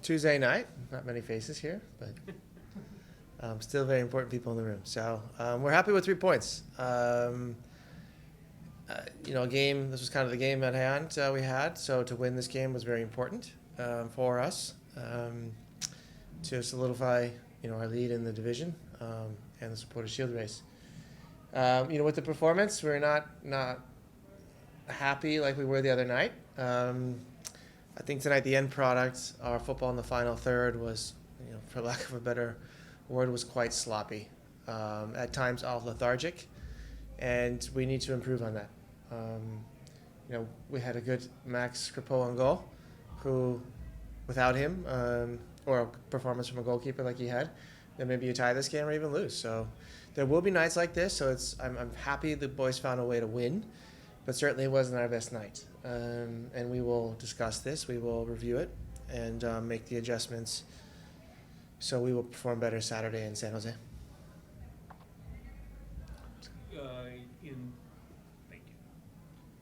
Tuesday night. Not many faces here, but still very important people in the room. So we're happy with 3 points. A game. This was kind of the game at hand we had. So to win this game was very important for us to solidify, our lead in the division and the Supporter Shield race. With the performance, we're not happy like we were the other night. I think tonight the end product, our football in the final third was, for lack of a better word, was quite sloppy. At times all lethargic, and we need to improve on that. We had a good Max Crepeau on goal, who, without him, or a performance from a goalkeeper like he had, then maybe you tie this game or even lose. So there will be nights like this. So I'm happy the boys found a way to win, but certainly it wasn't our best night. And we will discuss this. We will review it and make the adjustments. So we will perform better Saturday in San Jose.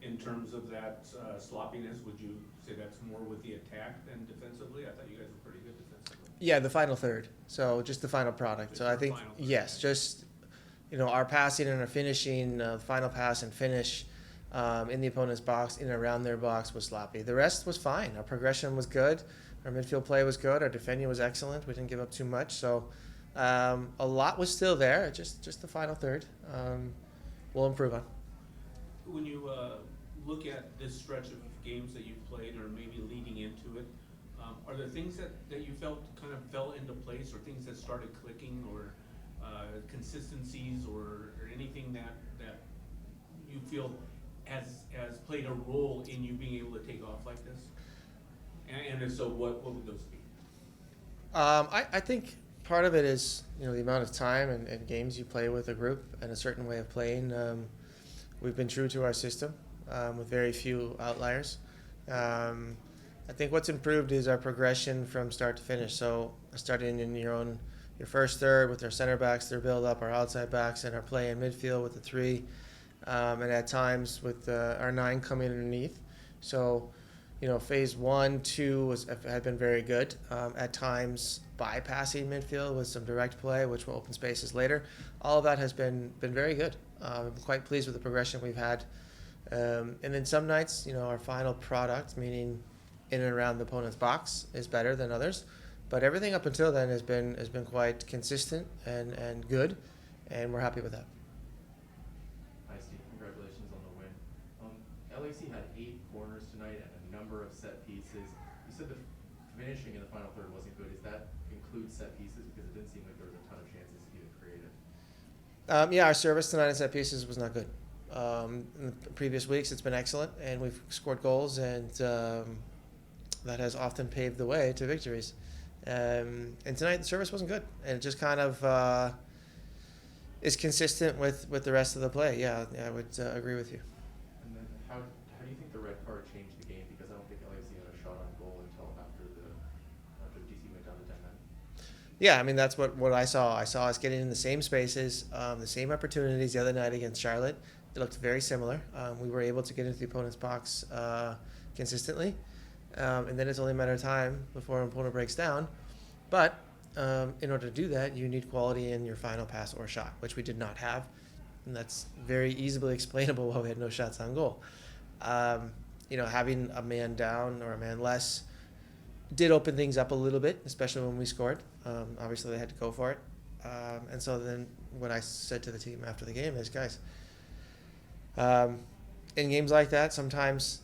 In terms of that sloppiness, would you say that's more with the attack than defensively? I thought you guys were pretty good defensively. Yeah, the final third. So just the final product. Just so I think, final yes, just, our passing and our finishing, final pass and finish in the opponent's box, in and around their box was sloppy. The rest was fine. Our progression was good. Our midfield play was good. Our defending was excellent. We didn't give up too much. So a lot was still there. Just the final third. We'll improve on. When you look at this stretch of games that you've played, or maybe leading into it, are there things that you felt kind of fell into place, or things that started clicking, or consistencies, or anything that you feel has played a role in you being able to take off like this? And if so, what would those be? I think part of it is the amount of time and games you play with a group and a certain way of playing. We've been true to our system with very few outliers. I think what's improved is our progression from start to finish. So starting in your first third with our center backs, their build up, our outside backs, and our play in midfield with the 3, and at times with our 9 coming underneath. So phase 1, 2 had been very good. At times bypassing midfield with some direct play, which will open spaces later. All of that has been very good. I'm quite pleased with the progression we've had. And then some nights, our final product, meaning in and around the opponent's box, is better than others. But everything up until then has been quite consistent and good, and we're happy with that. Hi, Steve. Congratulations on the win. LAC had 8 corners tonight and a number of set pieces. You said the finishing in the final third wasn't good. Does that include set pieces? Because it didn't seem like there was a ton of chances even created. Our service tonight in set pieces was not good. In the previous weeks, it's been excellent, and we've scored goals, and that has often paved the way to victories. And tonight, the service wasn't good, and it just kind of is consistent with the rest of the play. Yeah, I would agree with you. And then how do you think the red card changed the game? Because I don't think LAC had a shot on goal until after DC went down to 10 men. Yeah, I mean, that's what I saw. I saw us getting in the same spaces, the same opportunities the other night against Charlotte. It looked very similar. We were able to get into the opponent's box consistently. And then it's only a matter of time before an opponent breaks down. But in order to do that, you need quality in your final pass or shot, which we did not have. And that's very easily explainable why we had no shots on goal. Having a man down or a man less did open things up a little bit, especially when we scored. Obviously, they had to go for it. And so then what I said to the team after the game is, guys, in games like that, sometimes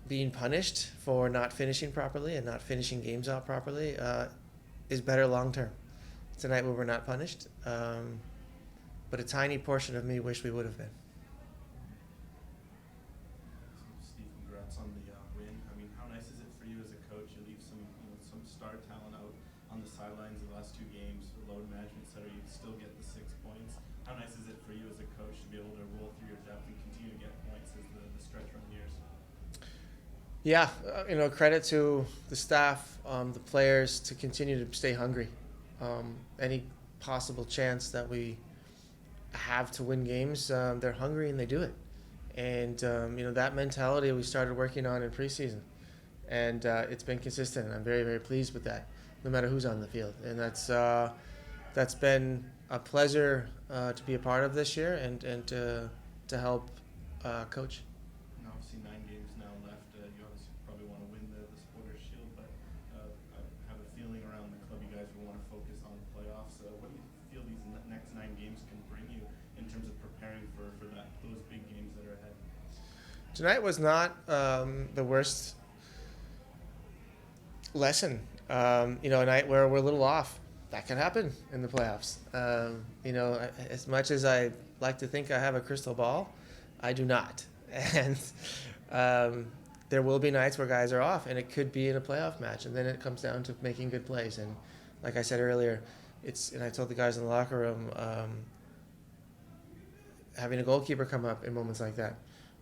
being punished for not finishing properly and not finishing games out properly is better long term. Tonight we were not punished, but a tiny portion of me wished we would have been. Steve, congrats on the win. I mean, how nice is it for you as a coach to leave some star talent out on the sidelines in the last 2 games, load management, etc. You still get the 6 points. How nice is it for you as a coach to be able to roll through your depth and continue to get points as the stretch run nears? Yeah, credit to the staff, the players, to continue to stay hungry. Any possible chance that we have to win games, they're hungry and they do it. And that mentality we started working on in preseason, and it's been consistent. I'm very, very pleased with that, no matter who's on the field, and that's been a pleasure to be a part of this year and to help coach. And obviously 9 games now left. You obviously probably want to win the Supporters' Shield, but I have a feeling around the club you guys will want to focus on the playoffs. What do you feel these next 9 games can bring you in terms of preparing for those big games that are ahead? Tonight was not the worst lesson. A night where we're a little off. That can happen in the playoffs. As much as I like to think I have a crystal ball, I do not. And there will be nights where guys are off, and it could be in a playoff match. And then it comes down to making good plays. And like I said earlier, and I told the guys in the locker room, having a goalkeeper come up in moments like that,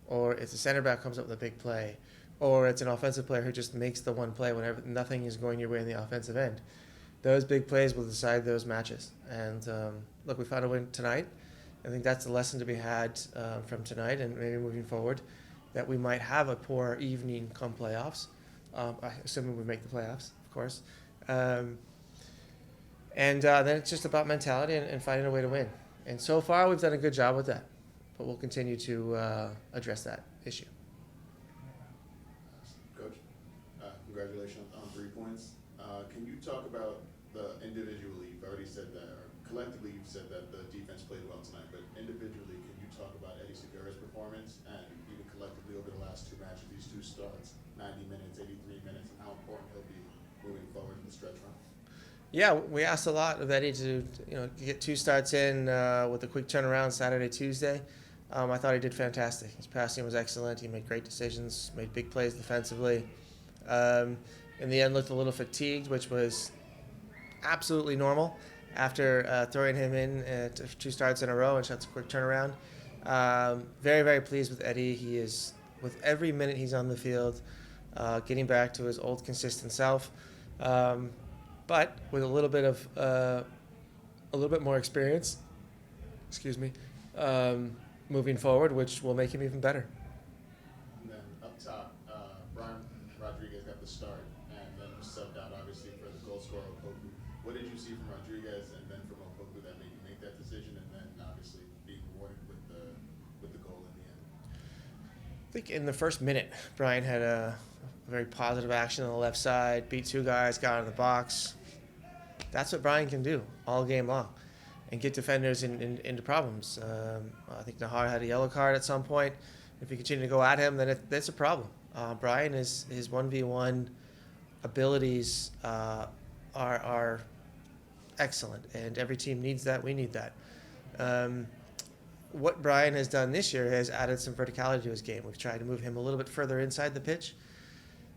or it's a center back comes up with a big play, or it's an offensive player who just makes the one play whenever nothing is going your way in the offensive end. Those big plays will decide those matches. And look, we found a win tonight. I think that's the lesson to be had from tonight, and maybe moving forward, that we might have a poor evening come playoffs, assuming we make the playoffs, of course. And then it's just about mentality and finding a way to win. And so far, we've done a good job with that, but we'll continue to address that issue. Coach, congratulations on 3 points. Can you talk about the individually? You've already said that, or collectively you've said that the defense played well tonight, but individually, can you talk about Eddie Segura's performance and even collectively over the last 2 matches, these 2 starts, 90 minutes, 83 minutes, and how important he'll be moving forward in the stretch run? Yeah, we asked a lot of Eddie to get 2 starts in with a quick turnaround Saturday, Tuesday. I thought he did fantastic. His passing was excellent. He made great decisions, made big plays defensively. In the end, looked a little fatigued, which was absolutely normal after throwing him in 2 starts in a row and such a quick turnaround. Very, very pleased with Eddie. He is, with every minute he's on the field, getting back to his old consistent self, but with a little bit more experience. Excuse me. Moving forward, which will make him even better. And then up top, Brian Rodriguez got the start and then was subbed out, obviously, for the goal scorer, Opoku. What did you see from Rodriguez and then from Opoku that made you make that decision, and then obviously being rewarded with the goal in the end? I think in the first minute, Brian had a very positive action on the left side, beat 2 guys, got out of the box. That's what Brian can do all game long and get defenders into problems. I think Nahar had a yellow card at some point. If you continue to go at him, then that's a problem. Brian, his 1v1 abilities are excellent, and every team needs that. We need that. What Brian has done this year has added some verticality to his game. We've tried to move him a little bit further inside the pitch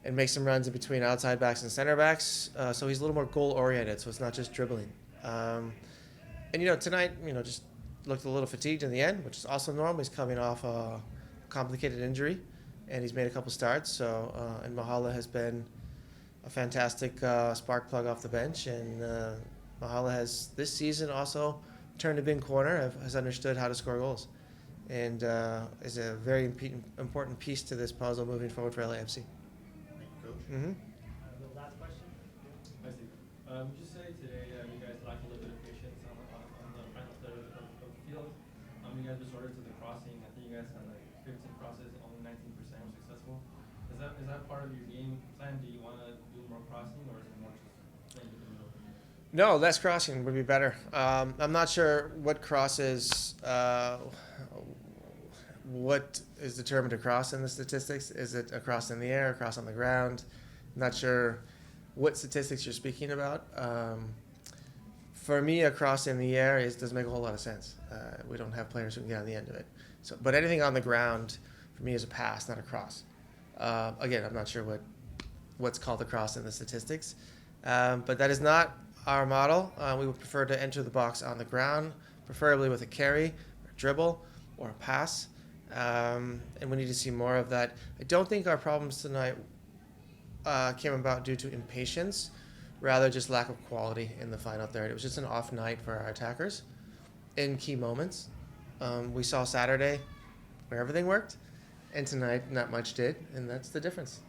and make some runs in between outside backs and center backs, so he's a little more goal-oriented, so it's not just dribbling. And tonight, just looked a little fatigued in the end, which is also normal. He's coming off a complicated injury, and he's made a couple starts. So, and Mahala has been a fantastic spark plug off the bench, and Mahala has this season also turned a big corner, has understood how to score goals, and is a very important piece to this puzzle moving forward for LAFC. Thank you, Coach. Mm-hmm. The last question. Hi, Steve. Would you say today you guys lack a little bit of patience on the final third of the field? You guys resorted to the crossing. I think you guys had like 15 crosses, only 19% were successful. Is that part of your game plan? Do you want to do more crossing, or is it more just playing the middle? No, less crossing would be better. I'm not sure what crosses, what is determined a cross in the statistics. Is it a cross in the air, a cross on the ground? I'm not sure what statistics you're speaking about. For me, a cross in the air doesn't make a whole lot of sense. We don't have players who can get on the end of it. But anything on the ground, for me, is a pass, not a cross. Again, I'm not sure what's called a cross in the statistics. But that is not our model. We would prefer to enter the box on the ground, preferably with a carry, or a dribble, or a pass. And we need to see more of that. I don't think our problems tonight came about due to impatience, rather just lack of quality in the final third. It was just an off night for our attackers in key moments. We saw Saturday where everything worked, and tonight not much did, and that's the difference.